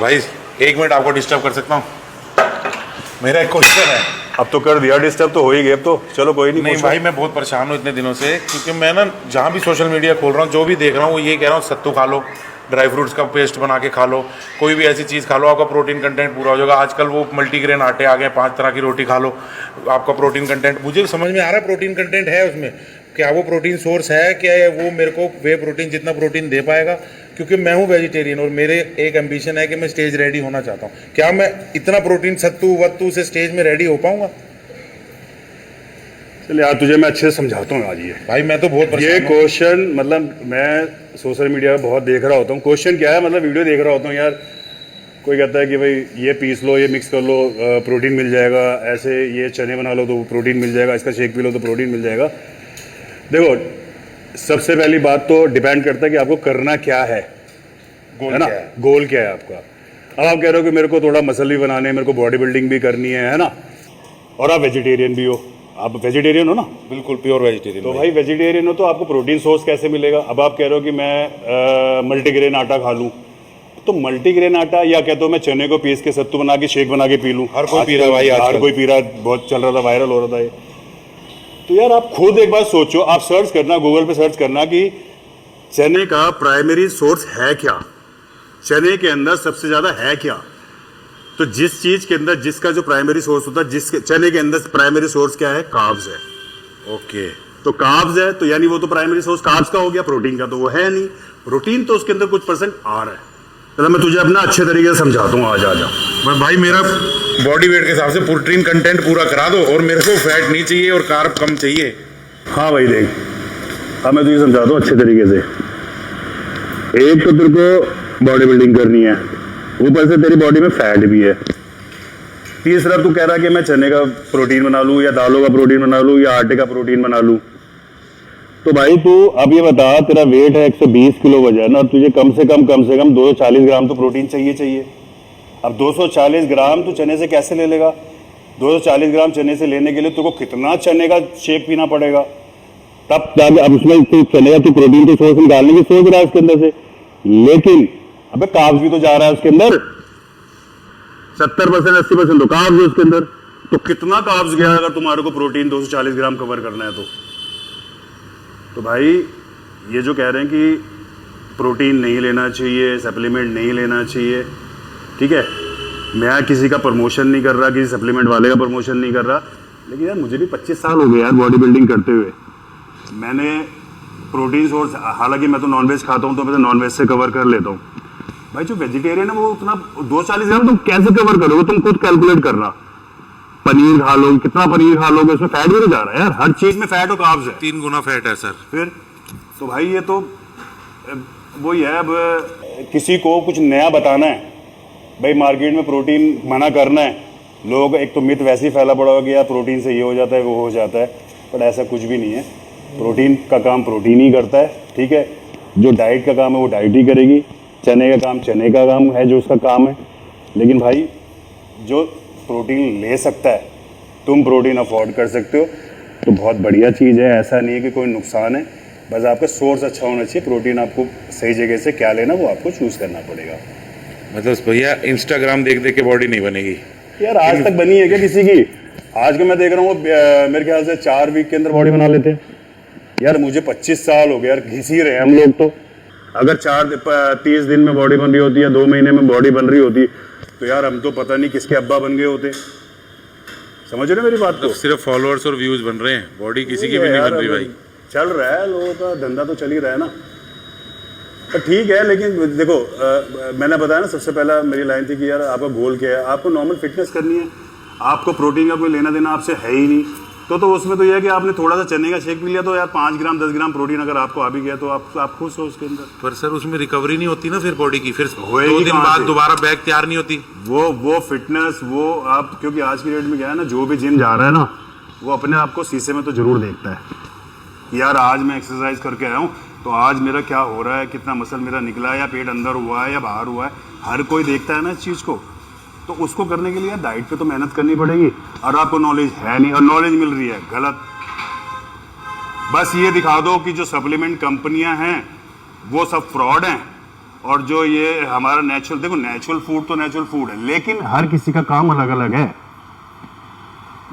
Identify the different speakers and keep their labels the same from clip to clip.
Speaker 1: भाई 1 मिनट आपको डिस्टर्ब कर सकता हूँ? मेरा एक क्वेश्चन है।
Speaker 2: अब तो कर दिया डिस्टर्ब, तो हो ही गया। अब तो चलो कोई नहीं।
Speaker 1: नहीं भाई, मैं बहुत परेशान हूँ इतने दिनों से, क्योंकि मैं ना जहाँ भी सोशल मीडिया खोल रहा हूँ, जो भी देख रहा हूँ, वो ये कह रहा हूँ सत्तू खा लो, ड्राई फ्रूट्स का पेस्ट बना के खा लो, कोई भी ऐसी चीज़ खा लो, आपका प्रोटीन कंटेंट पूरा हो जाएगा। आजकल वो मल्टीग्रेन आटे आ गए, 5 तरह की रोटी खा लो, आपका प्रोटीन कंटेंट। मुझे समझ में आ रहा है प्रोटीन कंटेंट है उसमें, क्या वो प्रोटीन सोर्स है, क्या है वो मेरे को वे प्रोटीन जितना प्रोटीन दे पाएगा? क्योंकि मैं हूँ वेजिटेरियन और मेरे एक एम्बिशन है कि मैं स्टेज रेडी होना चाहता हूँ। क्या मैं इतना प्रोटीन सत्तू वत्तू से स्टेज में रेडी हो पाऊंगा?
Speaker 2: चल यार, तुझे मैं अच्छे से समझाता हूँ आज। ये
Speaker 1: भाई मैं तो बहुत
Speaker 2: ये क्वेश्चन, मतलब मैं सोशल मीडिया पे बहुत देख रहा होता हूँ। क्वेश्चन क्या है, मतलब वीडियो देख रहा होता हूँ यार, कोई कहता है कि भाई ये पीस लो, ये मिक्स कर लो, प्रोटीन मिल जाएगा, ऐसे ये चने बना लो तो प्रोटीन मिल जाएगा, इसका शेक पी लो तो प्रोटीन मिल जाएगा। देखो, सबसे पहली बात तो डिपेंड करता है कि आपको करना क्या है ना, गोल क्या है आपका। अब आप कह रहे हो कि मेरे को थोड़ा मसल भी बनाने हैं, मेरे को बॉडी बिल्डिंग भी करनी है ना, और आप वेजिटेरियन भी हो। आप वेजिटेरियन हो ना?
Speaker 1: बिल्कुल प्योर वेजिटेरियन।
Speaker 2: तो भाई वेजिटेरियन हो तो आपको प्रोटीन सोर्स कैसे मिलेगा? अब आप कह रहे हो कि मैं मल्टीग्रेन आटा खा लूँ, तो मल्टीग्रेन आटा, या कहते हो मैं चने को पीस के सत्तू बना के शेक बना के पी लूँ।
Speaker 1: हर कोई पी रहा है भाई,
Speaker 2: हर कोई पी रहा है, बहुत चल रहा था, वायरल हो रहा था ये। तो यार आप खुद एक बार सोचो, आप सर्च करना, गूगल पे सर्च करना कि चने का प्राइमरी सोर्स है क्या, चने के अंदर सबसे ज्यादा है क्या। तो जिस चीज के अंदर जिसका जो प्राइमरी सोर्स होता है, जिसके चने के अंदर प्राइमरी सोर्स क्या है? कार्ब्स है।
Speaker 1: ओके,
Speaker 2: तो कार्ब्स है तो यानी वो तो प्राइमरी सोर्स कार्ब्स का हो गया, प्रोटीन का तो वो है नहीं। प्रोटीन तो उसके अंदर कुछ परसेंट आ रहा है। चलो मैं तुझे अपना अच्छे तरीके से समझाता हूँ, आज आजा।
Speaker 1: भाई मेरा बॉडी वेट के हिसाब से प्रोटीन कंटेंट पूरा करा दो, और मेरे को फैट नहीं चाहिए और कार्ब कम चाहिए।
Speaker 2: हाँ भाई देख, अब मैं तुझे समझाता हूँ अच्छे तरीके से। एक तो तेरे को बॉडी बिल्डिंग करनी है, ऊपर से तेरी बॉडी में फैट भी है। तीसरा तू कह रहा है कि मैं चने का प्रोटीन बना लूँ, या दालों का प्रोटीन बना लूँ, या आटे का प्रोटीन बना लूँ। तो भाई तू अब ये बता, तेरा वेट है 120 किलो वजन, और तुझे कम से कम 240 ग्राम तो प्रोटीन चाहिए। अब 240 ग्राम तू चने से कैसे ले लेगा? 240 ग्राम चने से लेने के लिए तुझको कितना चने का शेक पीना पड़ेगा? तब अब उसमें तू चने का तू प्रोटीन तो सोर्स निकालने की सोच रहा है उसके अंदर से, लेकिन अबे कार्ब्स भी तो जा रहा है उसके अंदर। 70% 80% तो कार्ब्स है उसके अंदर। तो कितना कार्ब्स गया अगर तुम्हारे को प्रोटीन 240 ग्राम कवर करना है तो भाई ये जो कह रहे हैं कि प्रोटीन नहीं लेना चाहिए, सप्लीमेंट नहीं लेना चाहिए, ठीक है, मैं किसी का प्रमोशन नहीं कर रहा, किसी सप्लीमेंट वाले का प्रमोशन नहीं कर रहा, लेकिन यार मुझे भी 25 साल हो गए यार बॉडी बिल्डिंग करते हुए। मैंने प्रोटीन सोर्स, हालांकि मैं तो नॉनवेज खाता हूँ तो मैं तो नॉनवेज से कवर कर लेता हूँ। भाई जो वेजिटेरियन है वो उतना 240 ग्राम तुम कैसे कवर करोगे? तुम खुद कैलकुलेट करना। पनीर खा लो, कितना पनीर खा लोगे, उसमें फैट भी तो जा रहा है यार, हर चीज में फैट और कार्ब्स है।
Speaker 1: 3 गुना फैट है सर।
Speaker 2: फिर तो भाई ये तो वही है। अब किसी को कुछ नया बताना है भाई, मार्केट में प्रोटीन मना करना है, लोग एक तो मिथ वैसे ही फैला पड़ा होगा कि यार प्रोटीन से ये हो जाता है वो हो जाता है, बट ऐसा कुछ भी नहीं है। प्रोटीन का काम प्रोटीन ही करता है, ठीक है। जो डाइट का काम है वो डाइट ही करेगी, चने का काम चने का काम है जो उसका काम है। लेकिन भाई जो प्रोटीन ले सकता है, तुम प्रोटीन अफोर्ड कर सकते हो तो बहुत बढ़िया चीज़ है, ऐसा नहीं है कि कोई नुकसान है। बस आपका सोर्स अच्छा होना चाहिए, प्रोटीन आपको सही जगह से क्या लेना वो आपको चूज़ करना पड़ेगा।
Speaker 1: मतलब भैया इंस्टाग्राम देख देख के बॉडी नहीं बनेगी
Speaker 2: यार। आज तक बनी है क्या किसी की? आज के मैं देख रहा हूँ मेरे ख्याल से 4 वीक के अंदर बॉडी बना लेते हैं यार। मुझे 25 साल हो गए यार, घिस ही रहे हम लोग। तो अगर 30 दिन में बॉडी बन रही होती है, 2 महीने में बॉडी बन रही होती, तो यार हम तो पता नहीं किसके अब्बा बन गए होते। समझ रहे मेरी बात को?
Speaker 1: तो सिर्फ फॉलोअर्स और व्यूज बन रहे हैं, बॉडी किसी की भी नहीं बन रही भाई।
Speaker 2: चल रहा है, लोगों का धंधा तो चल ही रहा है ना। तो ठीक है, लेकिन देखो मैंने बताया ना, सबसे पहला मेरी लाइन थी कि यार आपका गोल क्या है। आपको नॉर्मल फिटनेस करनी है, आपको प्रोटीन का कोई लेना देना आपसे है ही नहीं, तो उसमें तो यह है कि आपने थोड़ा सा चने का शेक पी लिया तो यार 5 ग्राम 10 ग्राम प्रोटीन अगर आपको आ भी गया तो आप खुश हो उसके अंदर।
Speaker 1: पर सर उसमें रिकवरी नहीं होती ना फिर बॉडी की, फिर 2 दिन बाद दोबारा बैक तैयार नहीं होती।
Speaker 2: वो फिटनेस वो आप, क्योंकि आज की डेट में क्या है ना, जो भी जिम जा रहा है ना वो अपने आप को शीशे में तो जरूर देखता है। यार आज मैं एक्सरसाइज करके आया हूँ तो आज मेरा क्या हो रहा है, कितना मसल मेरा निकला है, या पेट अंदर हुआ है या बाहर हुआ है, हर कोई देखता है ना इस चीज़ को। तो उसको करने के लिए डाइट पे तो मेहनत करनी पड़ेगी, और आपको नॉलेज है नहीं और नॉलेज मिल रही है गलत। बस ये दिखा दो कि जो सप्लीमेंट कंपनियां हैं वो सब फ्रॉड हैं, और जो ये हमारा नेचुरल, देखो नेचुरल फूड तो नेचुरल फूड है, लेकिन हर किसी का काम अलग अलग है।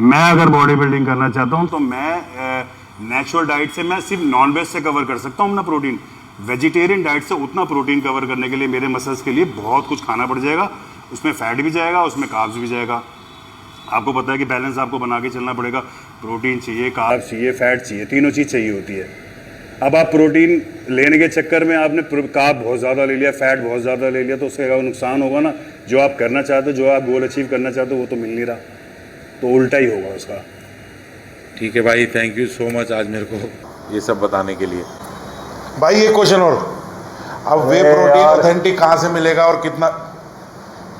Speaker 2: मैं अगर बॉडी बिल्डिंग करना चाहता हूं तो मैं नेचुरल डाइट से मैं सिर्फ नॉन वेज से कवर कर सकता हूं अपना प्रोटीन। वेजिटेरियन डाइट से उतना प्रोटीन कवर करने के लिए मेरे मसल्स के लिए बहुत कुछ खाना पड़ जाएगा, उसमें फैट भी जाएगा, उसमें कार्ब्स भी जाएगा। आपको पता है कि बैलेंस आपको बना के चलना पड़ेगा, प्रोटीन चाहिए, कार्ब्स चाहिए, फैट चाहिए, तीनों चीज़ चाहिए होती है। अब आप प्रोटीन लेने के चक्कर में आपने कार्ब बहुत ज़्यादा ले लिया, फैट बहुत ज़्यादा ले लिया, तो उससे क्या नुकसान होगा ना। जो आप करना चाहते हो, जो आप गोल अचीव करना चाहते हो, वो तो मिल नहीं रहा, तो उल्टा ही होगा उसका।
Speaker 1: ठीक है भाई, थैंक यू सो मच आज मेरे को ये सब बताने के लिए। भाई एक क्वेश्चन और, अब वे प्रोटीन ऑथेंटिक कहाँ से मिलेगा और कितना?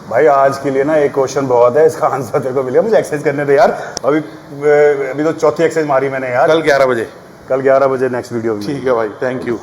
Speaker 2: भाई आज के लिए ना एक क्वेश्चन बहुत है, इसका आंसर तेरे को मिलेगा। मुझे एक्सरसाइज करने दे यार, अभी तो चौथी एक्सरसाइज मारी मैंने यार।
Speaker 1: कल 11 बजे।
Speaker 2: कल 11 बजे नेक्स्ट वीडियो।
Speaker 1: ठीक है भाई, थैंक यू।